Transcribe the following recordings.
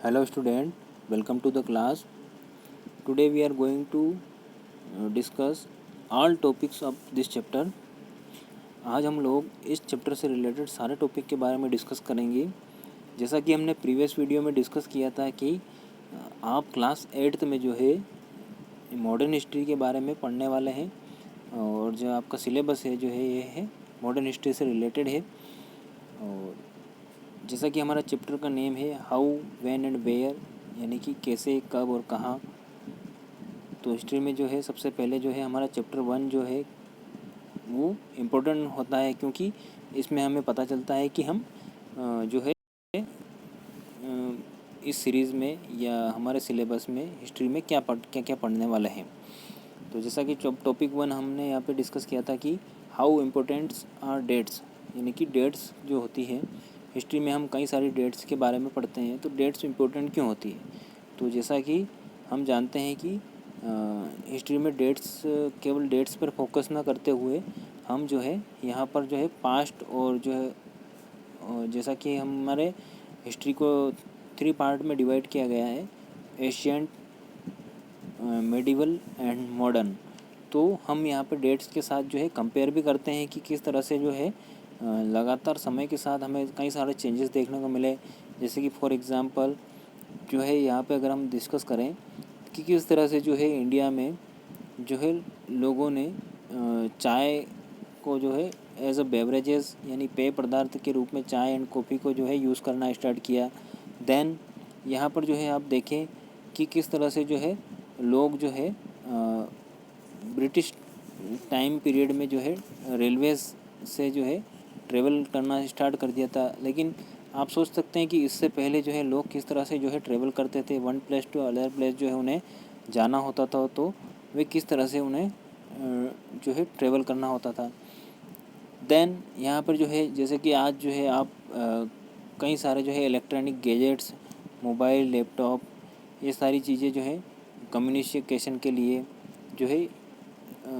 Hello student, welcome to the class. Today we are going to discuss all topics of this chapter. आज हम लोग इस chapter से related सारे topic के बारे में डिस्कस करेंगे। जैसा कि हमने प्रीवियस वीडियो में डिस्कस किया था कि आप क्लास 8th में जो है मॉडर्न हिस्ट्री के बारे में पढ़ने वाले हैं और जो आपका सिलेबस है जो है ये है मॉडर्न हिस्ट्री से रिलेटेड है। और जैसा कि हमारा चैप्टर का नेम है हाउ व्हेन एंड वेयर, यानी कि कैसे, कब और कहाँ। तो हिस्ट्री में जो है सबसे पहले जो है हमारा चैप्टर 1 जो है वो इम्पोर्टेंट होता है, क्योंकि इसमें हमें पता चलता है कि हम जो है इस सीरीज़ में या हमारे सिलेबस में हिस्ट्री में क्या क्या पढ़ने वाले हैं। तो जैसा कि टॉपिक 1 हमने यहाँ पे डिस्कस किया था कि हाउ इम्पोर्टेंट्स आर डेट्स, यानी कि डेट्स जो होती है हिस्ट्री में हम कई सारी डेट्स के बारे में पढ़ते हैं। तो डेट्स इम्पोर्टेंट क्यों होती है? तो जैसा कि हम जानते हैं कि हिस्ट्री में डेट्स केवल डेट्स पर फोकस ना करते हुए हम जो है यहाँ पर जो है पास्ट और जो है जैसा कि हमारे हिस्ट्री को 3 पार्ट में डिवाइड किया गया है, एशियंट, मेडिवल एंड मॉडर्न। तो हम यहाँ पे डेट्स के साथ जो है कंपेयर भी करते हैं कि किस तरह से जो है लगातार समय के साथ हमें कई सारे चेंजेस देखने को मिले। जैसे कि फॉर एग्ज़ाम्पल जो है यहाँ पे अगर हम डिस्कस करें कि किस तरह से जो है इंडिया में जो है लोगों ने चाय को जो है एज अ बेवरेजेस यानी पेय पदार्थ के रूप में चाय एंड कॉफ़ी को जो है यूज़ करना स्टार्ट किया। देन यहाँ पर जो है आप देखें कि किस तरह से जो है लोग जो है ब्रिटिश टाइम पीरियड में जो है रेलवेज़ से जो है ट्रेवल करना स्टार्ट कर दिया था। लेकिन आप सोच सकते हैं कि इससे पहले जो है लोग किस तरह से जो है ट्रेवल करते थे, one place to other place जो है उन्हें जाना होता था, तो वे किस तरह से उन्हें जो है ट्रेवल करना होता था। देन यहाँ पर जो है जैसे कि आज जो है आप कई सारे जो है इलेक्ट्रॉनिक गैजेट्स, मोबाइल, लैपटॉप, ये सारी चीज़ें जो है कम्युनिकेशन के लिए जो है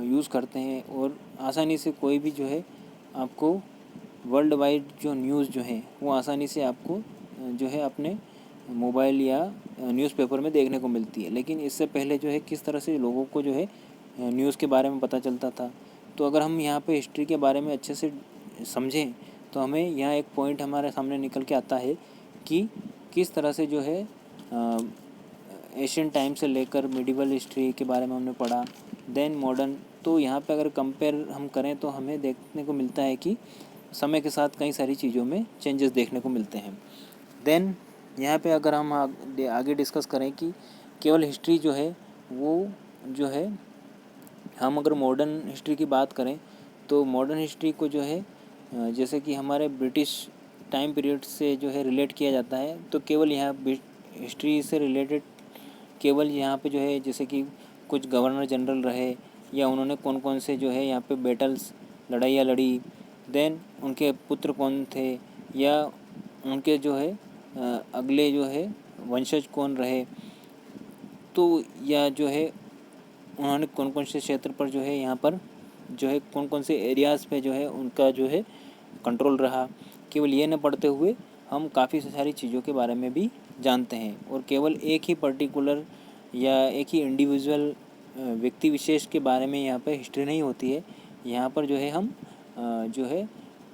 यूज़ करते हैं और आसानी से कोई भी जो है आपको वर्ल्ड वाइड जो न्यूज़ जो है वो आसानी से आपको जो है अपने मोबाइल या न्यूज़पेपर में देखने को मिलती है। लेकिन इससे पहले जो है किस तरह से लोगों को जो है न्यूज़ के बारे में पता चलता था। तो अगर हम यहाँ पे हिस्ट्री के बारे में अच्छे से समझें तो हमें यहाँ एक पॉइंट हमारे सामने निकल के आता है कि किस तरह से जो है एशियन टाइम से लेकर मिडिवल हिस्ट्री के बारे में हमने पढ़ा, देन मॉडर्न। तो यहाँ पे अगर कंपेयर हम करें तो हमें देखने को मिलता है कि समय के साथ कई सारी चीज़ों में चेंजेस देखने को मिलते हैं। देन यहाँ पे अगर हम आगे डिस्कस करें कि केवल हिस्ट्री जो है वो जो है हम अगर मॉडर्न हिस्ट्री की बात करें तो मॉडर्न हिस्ट्री को जो है जैसे कि हमारे ब्रिटिश टाइम पीरियड से जो है रिलेट किया जाता है। तो केवल यहाँ हिस्ट्री से रिलेटेड केवल यहाँ पे जो है जैसे कि कुछ गवर्नर जनरल रहे या उन्होंने कौन कौन से जो है यहाँ पे बैटल्स, लड़ाइयाँ लड़ी, देन उनके पुत्र कौन थे या उनके जो है अगले जो है वंशज कौन रहे, तो या जो है उन्होंने कौन कौन से क्षेत्र पर जो है यहाँ पर जो है कौन कौन से एरियाज़ पे जो है उनका जो है कंट्रोल रहा। केवल ये न पढ़ते हुए हम काफ़ी सारी चीज़ों के बारे में भी जानते हैं और केवल एक ही पर्टिकुलर या एक ही इंडिविजुअल व्यक्ति विशेष के बारे में यहाँ पर हिस्ट्री नहीं होती है। यहाँ पर जो है हम जो है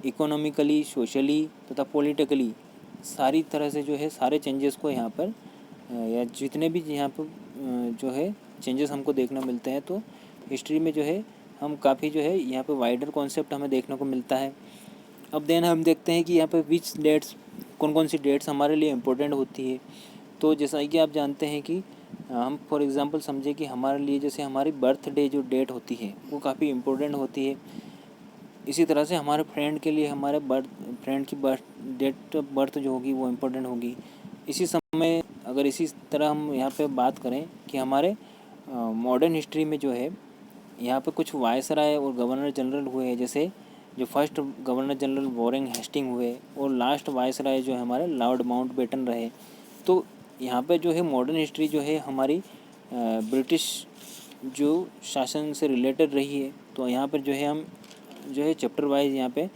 इकोनॉमिकली, सोशली तथा पॉलिटिकली सारी तरह से जो है सारे चेंजेस को यहाँ पर या जितने भी यहाँ पर जो है चेंजेस हमको देखने मिलते हैं, तो हिस्ट्री में जो है हम काफ़ी जो है यहाँ पे वाइडर कॉन्सेप्ट हमें देखने को मिलता है। अब देन हम देखते हैं कि यहाँ पे विच डेट्स, कौन कौन सी डेट्स हमारे लिए इम्पोर्टेंट होती है। तो जैसा कि आप जानते हैं कि हम फॉर एग्ज़ाम्पल समझे कि हमारे लिए जैसे हमारी बर्थडे जो डेट होती है वो काफ़ी इम्पोर्टेंट होती है। इसी तरह से हमारे फ्रेंड के लिए हमारे फ्रेंड की डेट ऑफ बर्थ जो होगी वो इम्पोर्टेंट होगी। इसी समय अगर इसी तरह हम यहाँ पे बात करें कि हमारे मॉडर्न हिस्ट्री में जो है यहाँ पे कुछ वायसराय और गवर्नर जनरल हुए हैं, जैसे जो first governor general Warren Hasting हुए और लास्ट वायसराय जो है हमारे लॉर्ड माउंटबेटन रहे। तो यहाँ पे जो है मॉडर्न हिस्ट्री जो है हमारी ब्रिटिश जो शासन से रिलेटेड रही है। तो यहाँ पर जो है हम जो है चैप्टर वाइज यहाँ पे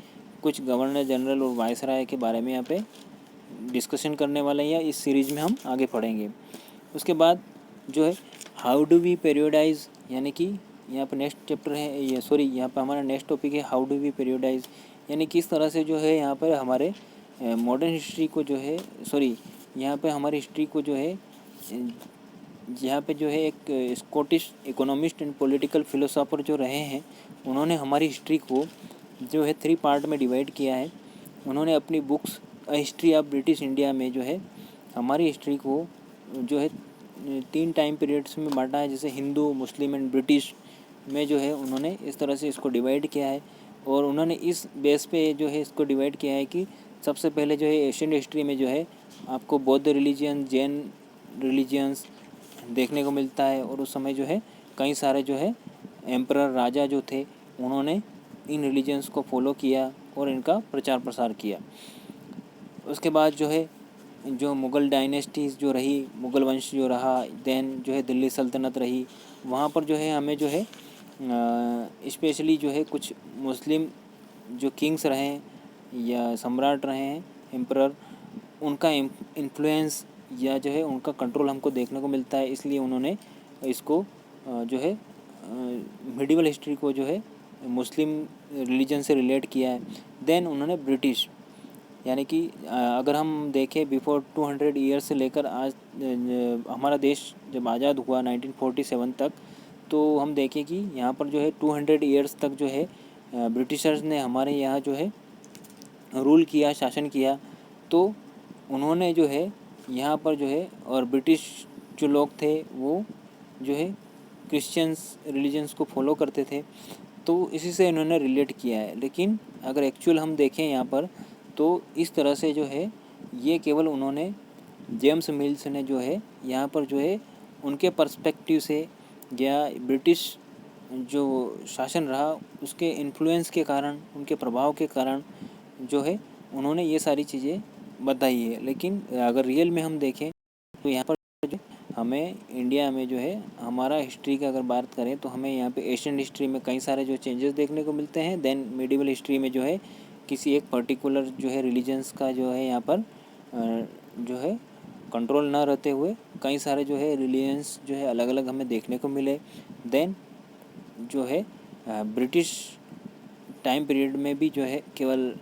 कुछ गवर्नर जनरल और वायसराय के बारे में यहाँ पे डिस्कशन करने वाले हैं या इस सीरीज़ में हम आगे पढ़ेंगे। उसके बाद जो है हाउ डू वी पीरियोडाइज, यानी कि यहाँ पर नेक्स्ट चैप्टर है ये, सॉरी यहाँ पर हमारा नेक्स्ट टॉपिक है हाउ डू वी पीरियोडाइज, यानी किस तरह से जो है यहाँ पर हमारे मॉडर्न हिस्ट्री को जो है, सॉरी यहाँ पे हमारी हिस्ट्री को जो है, यहाँ पे जो है एक Scottish economist and political philosopher जो रहे हैं, उन्होंने हमारी हिस्ट्री को जो है 3 पार्ट में डिवाइड किया है। उन्होंने अपनी books a history of British India में जो है हमारी हिस्ट्री को जो है 3 टाइम पीरियड्स में बांटा है, जैसे हिंदू, मुस्लिम एंड ब्रिटिश में जो है उन्होंने इस तरह से इसको डिवाइड किया है। और उन्होंने इस बेस पे जो है इसको डिवाइड किया है कि सबसे पहले जो है एशियन हिस्ट्री में जो है आपको बौद्ध रिलीजियन, जैन रिलीजियंस देखने को मिलता है। और उस समय जो है कई सारे जो है एम्परर, राजा जो थे, उन्होंने इन रिलीजियंस को फॉलो किया और इनका प्रचार प्रसार किया। उसके बाद जो है जो मुग़ल डायनेस्टीज़ जो रही, मुग़ल वंश जो रहा, देन जो है दिल्ली सल्तनत रही, वहाँ पर जो है हमें जो है स्पेशली जो है कुछ मुस्लिम जो किंग्स रहे या सम्राट रहे हैं, एम्परर, उनका इन्फ्लुएंस या जो है उनका कंट्रोल हमको देखने को मिलता है। इसलिए उन्होंने इसको जो है मिडिवल हिस्ट्री को जो है मुस्लिम रिलीजन से रिलेट किया है। देन उन्होंने ब्रिटिश, यानी कि अगर हम देखें बिफोर 200 ईयर्स से लेकर आज हमारा देश जब आज़ाद हुआ 1947 तक, तो हम देखें कि यहाँ पर जो है 200 ईयर्स तक जो है ब्रिटिशर्स ने हमारे यहाँ जो है रूल किया, शासन किया। तो उन्होंने जो है यहाँ पर जो है, और ब्रिटिश जो लोग थे वो जो है क्रिश्चियंस रिलीजन्स को फॉलो करते थे, तो इसी से इन्होंने रिलेट किया है। लेकिन अगर एक्चुअल हम देखें यहाँ पर, तो इस तरह से जो है ये केवल उन्होंने, जेम्स मिल्स ने जो है यहाँ पर जो है उनके पर्सपेक्टिव से या ब्रिटिश जो शासन रहा उसके इन्फ्लुएंस के कारण, उनके प्रभाव के कारण जो है उन्होंने ये सारी चीज़ें बताई है। लेकिन अगर रियल में हम देखें तो यहाँ पर जो हमें इंडिया में जो है हमारा हिस्ट्री की अगर बात करें तो हमें यहाँ पे एशियन हिस्ट्री में कई सारे जो चेंजेस देखने को मिलते हैं। देन मिडिवल हिस्ट्री में जो है किसी एक पर्टिकुलर जो है रिलीजन्स का जो है यहाँ पर जो है कंट्रोल ना रहते हुए कई सारे जो है रिलीजन्स जो है अलग अलग हमें देखने को मिले। देन जो है ब्रिटिश टाइम पीरियड में भी जो है केवल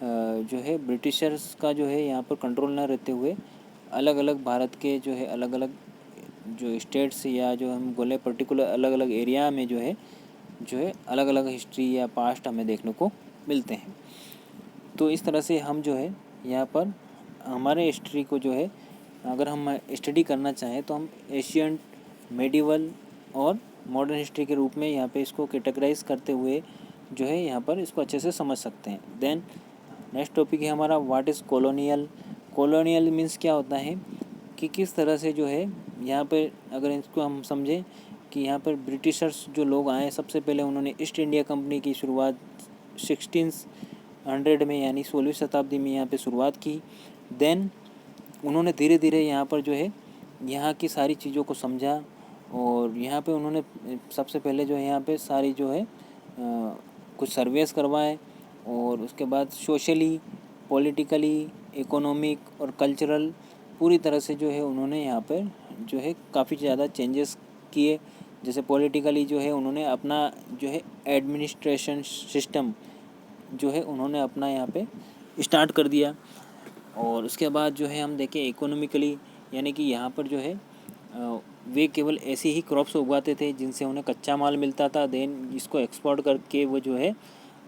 जो है ब्रिटिशर्स का जो है यहाँ पर कंट्रोल ना रहते हुए अलग अलग भारत के जो है अलग अलग जो स्टेट्स या जो हम बोले पर्टिकुलर अलग अलग एरिया में जो है अलग अलग हिस्ट्री या पास्ट हमें देखने को मिलते हैं। तो इस तरह से हम जो है यहाँ पर हमारे हिस्ट्री को जो है अगर हम स्टडी करना चाहें तो हम एशियन, मेडिवल और मॉडर्न हिस्ट्री के रूप में यहाँ पे इसको कैटेगराइज करते हुए जो है यहाँ पर इसको अच्छे से समझ सकते हैं। देन नेक्स्ट टॉपिक है हमारा what is colonial. Colonial means क्या होता है कि किस तरह से जो है यहाँ पर अगर इसको हम समझें कि यहाँ पर ब्रिटिशर्स जो लोग आए, सबसे पहले उन्होंने ईस्ट इंडिया कंपनी की शुरुआत 1600 में यानी 16वीं शताब्दी में यहाँ पे शुरुआत की। देन उन्होंने धीरे धीरे यहाँ पर जो है यहाँ की सारी चीज़ों को समझा और यहाँ पे उन्होंने सबसे पहले जो है यहाँ पे सारी जो है कुछ सर्वेस करवाए और उसके बाद सोशली, पॉलिटिकली, इकोनॉमिक और कल्चरल पूरी तरह से जो है उन्होंने यहाँ पर जो है काफ़ी ज़्यादा चेंजेस किए। जैसे पॉलिटिकली जो है उन्होंने अपना जो है एडमिनिस्ट्रेशन सिस्टम जो है उन्होंने अपना यहाँ पे स्टार्ट कर दिया। और उसके बाद जो है हम देखें इकोनॉमिकली, यानी कि यहाँ पर जो है वे केवल ऐसी ही क्रॉप्स उगाते थे जिनसे उन्हें कच्चा माल मिलता था। देन इसको एक्सपोर्ट करके वो जो है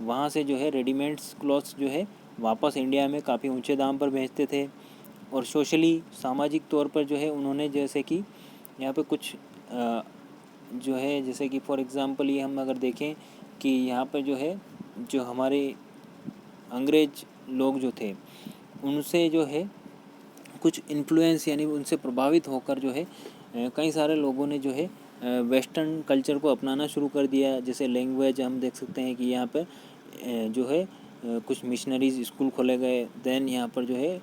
वहाँ से जो है रेडीमेड्स क्लॉथ्स जो है वापस इंडिया में काफ़ी ऊंचे दाम पर बेचते थे। और सोशली, सामाजिक तौर पर जो है उन्होंने जैसे कि यहाँ पे कुछ जो है जैसे कि फॉर एग्ज़ाम्पल ये हम अगर देखें कि यहाँ पर जो है जो हमारे अंग्रेज़ लोग जो थे उनसे जो है कुछ इन्फ्लुएंस यानी उनसे प्रभावित होकर जो है कई सारे लोगों ने जो है वेस्टर्न कल्चर को अपनाना शुरू कर दिया। जैसे लैंग्वेज हम देख सकते हैं कि यहाँ पर जो है कुछ मिशनरीज स्कूल खोले गए। देन यहाँ पर जो है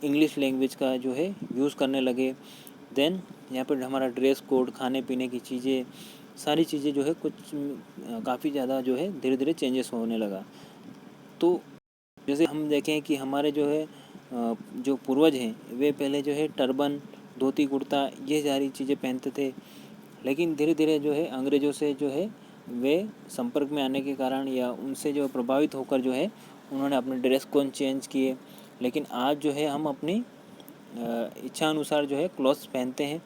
इंग्लिश लैंग्वेज का जो है यूज़ करने लगे। देन यहाँ पर हमारा ड्रेस कोड, खाने पीने की चीज़ें, सारी चीज़ें जो है कुछ काफ़ी ज़्यादा जो है धीरे धीरे चेंजेस होने लगा। तो जैसे हम देखें कि हमारे जो है जो पूर्वज हैं वे पहले जो है टर्बन, धोती कुर्ता ये सारी चीज़ें पहनते थे, लेकिन धीरे धीरे जो है अंग्रेज़ों से जो है वे संपर्क में आने के कारण या उनसे जो प्रभावित होकर जो है उन्होंने अपने ड्रेस कोड चेंज किए। लेकिन आज जो है हम अपनी इच्छा अनुसार जो है क्लॉथ्स पहनते हैं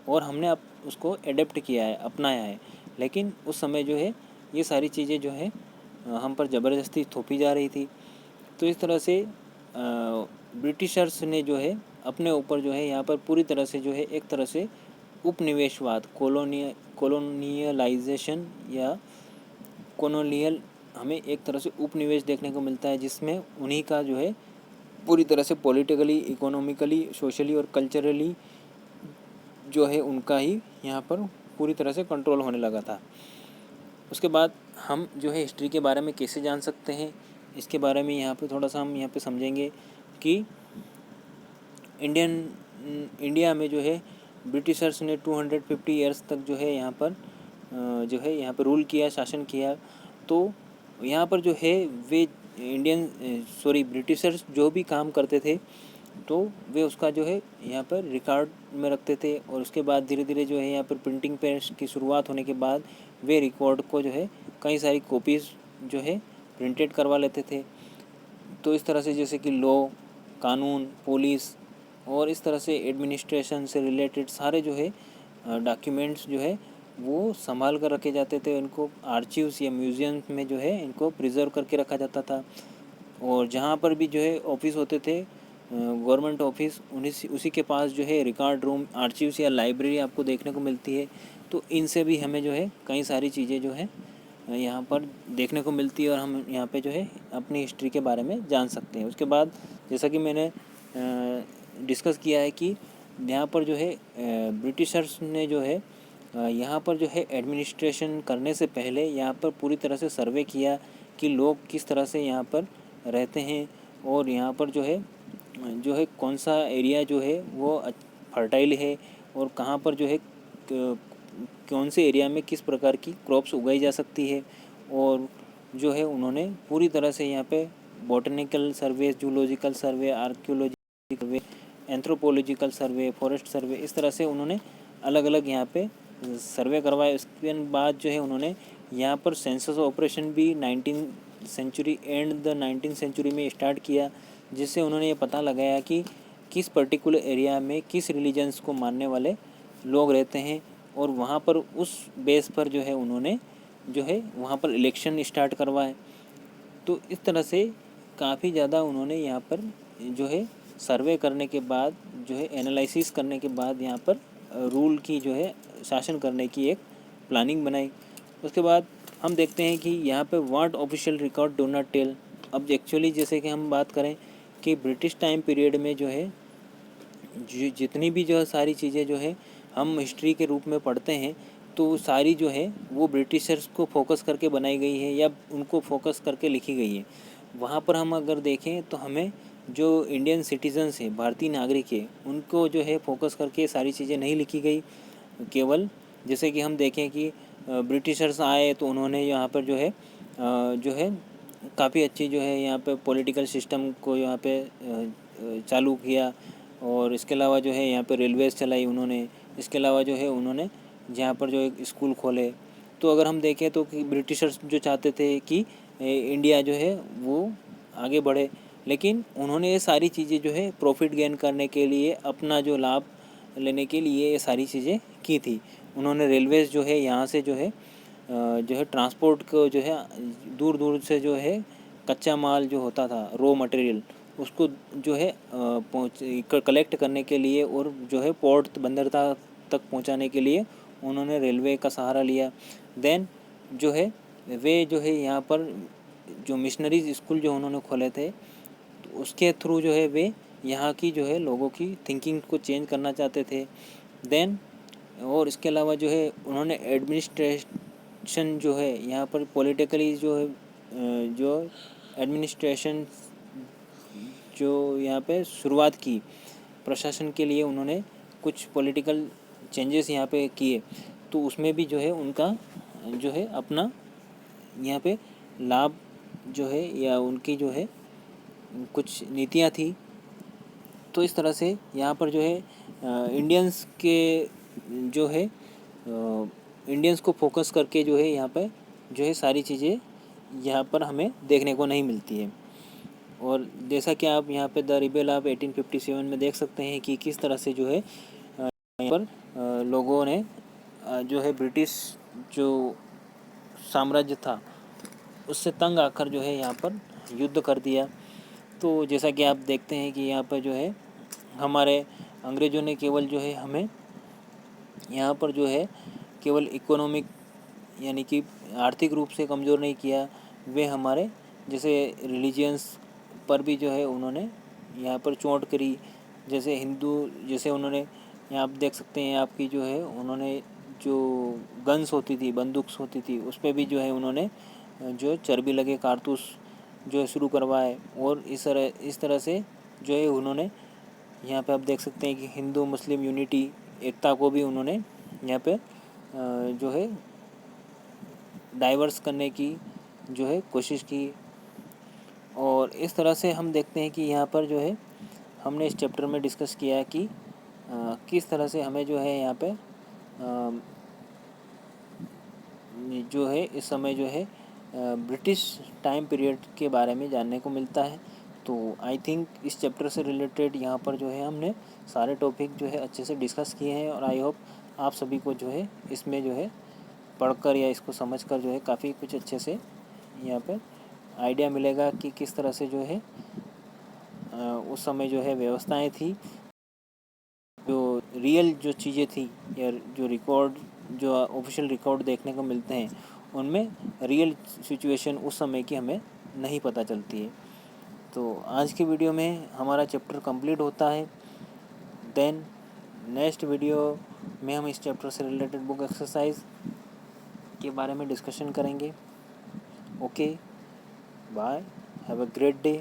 और हमने अब उसको एडेप्ट किया है, अपनाया है। लेकिन उस समय जो है ये सारी चीज़ें जो है हम पर ज़बरदस्ती थोपी जा रही थी। तो इस तरह से ब्रिटिशर्स ने जो है अपने ऊपर जो है यहाँ पर पूरी तरह से जो है एक तरह से उपनिवेशवाद, कॉलोनियलाइजेशन या कॉलोनियल, हमें एक तरह से उपनिवेश देखने को मिलता है, जिसमें उन्हीं का जो है पूरी तरह से पॉलिटिकली, इकोनॉमिकली, सोशली और कल्चरली जो है उनका ही यहाँ पर पूरी तरह से कंट्रोल होने लगा था। उसके बाद हम जो है हिस्ट्री के बारे में कैसे जान सकते हैं, इसके बारे में यहाँ पे थोड़ा सा हम यहाँ पे समझेंगे कि इंडिया में जो है ब्रिटिशर्स ने 250 ईयर्स तक जो है यहाँ पर रूल किया, शासन किया। तो यहाँ पर जो है वे ब्रिटिशर्स जो भी काम करते थे तो वे उसका जो है यहाँ पर रिकॉर्ड में रखते थे, और उसके बाद धीरे धीरे जो है यहाँ पर प्रिंटिंग प्रेस की शुरुआत होने के बाद वे रिकॉर्ड को जो है कई सारी कॉपीज़ जो है प्रिंटेड करवा लेते थे। तो इस तरह से जैसे कि लॉ, कानून, पुलिस और इस तरह से एडमिनिस्ट्रेशन से रिलेटेड सारे जो है डॉक्यूमेंट्स जो है वो संभाल कर रखे जाते थे। इनको आर्चीव्स या म्यूज़ियम में जो है इनको प्रिजर्व करके रखा जाता था। और जहाँ पर भी जो है ऑफिस होते थे, गवर्नमेंट ऑफिस, उसी के पास जो है रिकॉर्ड रूम, आर्चीव्स या लाइब्रेरी आपको देखने को मिलती है। तो इनसे भी हमें जो है कई सारी चीज़ें जो है यहाँ पर देखने को मिलती है और हम यहाँ पे जो है अपनी हिस्ट्री के बारे में जान सकते हैं। उसके बाद जैसा कि मैंने डिस्कस किया है कि यहाँ पर जो है ब्रिटिशर्स ने जो है यहाँ पर जो है एडमिनिस्ट्रेशन करने से पहले यहाँ पर पूरी तरह से सर्वे किया कि लोग किस तरह से यहाँ पर रहते हैं, और यहाँ पर जो है कौन सा एरिया जो है वो फर्टाइल है, और कहाँ पर जो है कौन से एरिया में किस प्रकार की क्रॉप्स उगाई जा सकती है। और जो है उन्होंने पूरी तरह से यहाँ पे botanical survey, zoological survey, archaeological survey, anthropological survey, forest survey, इस तरह से उन्होंने अलग अलग यहाँ पे सर्वे करवाए। उसके बाद जो है उन्होंने यहाँ पर सेंसस ऑपरेशन भी 19th century and the 19th century में स्टार्ट किया, जिससे उन्होंने ये पता लगाया कि किस पर्टिकुलर एरिया में किस रिलीजन्स को मानने वाले लोग रहते हैं, और वहाँ पर उस बेस पर जो है उन्होंने जो है वहाँ पर इलेक्शन स्टार्ट करवाए। तो इस तरह से काफ़ी ज़्यादा उन्होंने यहाँ पर जो है सर्वे करने के बाद जो है एनालिसिस करने के बाद यहाँ पर रूल की जो है शासन करने की एक प्लानिंग बनाई। उसके बाद हम देखते हैं कि यहाँ पे what official record do not tell. अब एक्चुअली जैसे कि हम बात करें कि ब्रिटिश टाइम पीरियड में जो है जितनी भी जो है सारी चीज़ें जो है हम हिस्ट्री के रूप में पढ़ते हैं, तो सारी जो है वो ब्रिटिशर्स को फोकस करके बनाई गई है या उनको फोकस करके लिखी गई है। वहाँ पर हम अगर देखें तो हमें जो इंडियन सिटीजन्स हैं, भारतीय नागरिक है, उनको जो है फोकस करके सारी चीज़ें नहीं लिखी गई। केवल जैसे कि हम देखें कि ब्रिटिशर्स आए तो उन्होंने यहाँ पर जो है काफ़ी अच्छी जो है यहाँ पे पॉलिटिकल सिस्टम को यहाँ पे चालू किया, और इसके अलावा जो है यहाँ पे रेलवेज़ चलाई उन्होंने। इसके अलावा जो है उन्होंने जहाँ पर जो एक स्कूल खोले। तो अगर हम देखें तो कि ब्रिटिशर्स जो चाहते थे कि इंडिया जो है वो आगे बढ़े, लेकिन उन्होंने ये सारी चीज़ें जो है प्रॉफिट गेन करने के लिए, अपना जो लाभ लेने के लिए ये सारी चीज़ें की थी। उन्होंने रेलवेज़ जो है यहाँ से जो है ट्रांसपोर्ट को जो है दूर दूर से जो है कच्चा माल जो होता था, रॉ मटेरियल, उसको जो है कलेक्ट करने के लिए और जो है पोर्ट बंदरगाह तक पहुंचाने के लिए उन्होंने रेलवे का सहारा लिया। देन जो है वे जो है यहाँ पर जो मिशनरीज स्कूल जो उन्होंने खोले थे, तो उसके थ्रू जो है वे यहाँ की जो है लोगों की थिंकिंग को चेंज करना चाहते थे। देन और इसके अलावा जो है उन्होंने एडमिनिस्ट्रेशन जो है यहाँ पर पॉलिटिकली जो है जो एडमिनिस्ट्रेशन जो यहाँ पे शुरुआत की प्रशासन के लिए, उन्होंने कुछ पॉलिटिकल चेंजेस यहाँ पे किए। तो उसमें भी जो है उनका जो है अपना यहाँ पे लाभ जो है या उनकी जो है कुछ नीतियाँ थी तो इस तरह से यहाँ पर जो है इंडियंस के जो है इंडियंस को फोकस करके जो है यहाँ पर जो है सारी चीज़ें यहाँ पर हमें देखने को नहीं मिलती है। और जैसा कि आप यहाँ पे द रिबेल ऑफ 1857 में देख सकते हैं कि किस तरह से जो है यहाँ पर लोगों ने जो है ब्रिटिश जो साम्राज्य था उससे तंग आकर जो है यहाँ पर युद्ध कर दिया। तो जैसा कि आप देखते हैं कि यहाँ पर जो है हमारे अंग्रेज़ों ने केवल जो है हमें यहाँ पर जो है केवल इकोनॉमिक यानी कि आर्थिक रूप से कमज़ोर नहीं किया, वे हमारे जैसे रिलीजियंस पर भी जो है उन्होंने यहाँ पर चोट करी। जैसे हिंदू जैसे उन्होंने यहाँ आप देख सकते हैं आपकी जो है उन्होंने जो गन्स होती थी, बंदूक होती थी, उस पर भी जो है उन्होंने जो चर्बी लगे कारतूस जो है शुरू करवाए। और इस तरह से जो है उन्होंने यहाँ पे आप देख सकते हैं कि हिंदू मुस्लिम यूनिटी एकता को भी उन्होंने यहाँ पे जो है डाइवर्स करने की जो है कोशिश की। और इस तरह से हम देखते हैं कि यहाँ पर जो है हमने इस चैप्टर में डिस्कस किया है कि किस तरह से हमें जो है यहाँ पे जो है इस समय जो है ब्रिटिश टाइम पीरियड के बारे में जानने को मिलता है। तो आई थिंक इस चैप्टर से रिलेटेड यहाँ पर जो है हमने सारे टॉपिक जो है अच्छे से डिस्कस किए हैं। और आई होप आप सभी को जो है इसमें जो है पढ़कर या इसको समझकर जो है काफ़ी कुछ अच्छे से यहाँ पर आइडिया मिलेगा कि किस तरह से जो है उस समय जो है व्यवस्थाएं थी, जो रियल जो चीज़ें थी या जो रिकॉर्ड जो ऑफिशियल रिकॉर्ड देखने को मिलते हैं उनमें रियल सिचुएशन उस समय की हमें नहीं पता चलती है। तो आज की वीडियो में हमारा चैप्टर कंप्लीट होता है। देन नेक्स्ट वीडियो में हम इस चैप्टर से रिलेटेड बुक एक्सरसाइज के बारे में डिस्कशन करेंगे। Okay, bye, have a great day.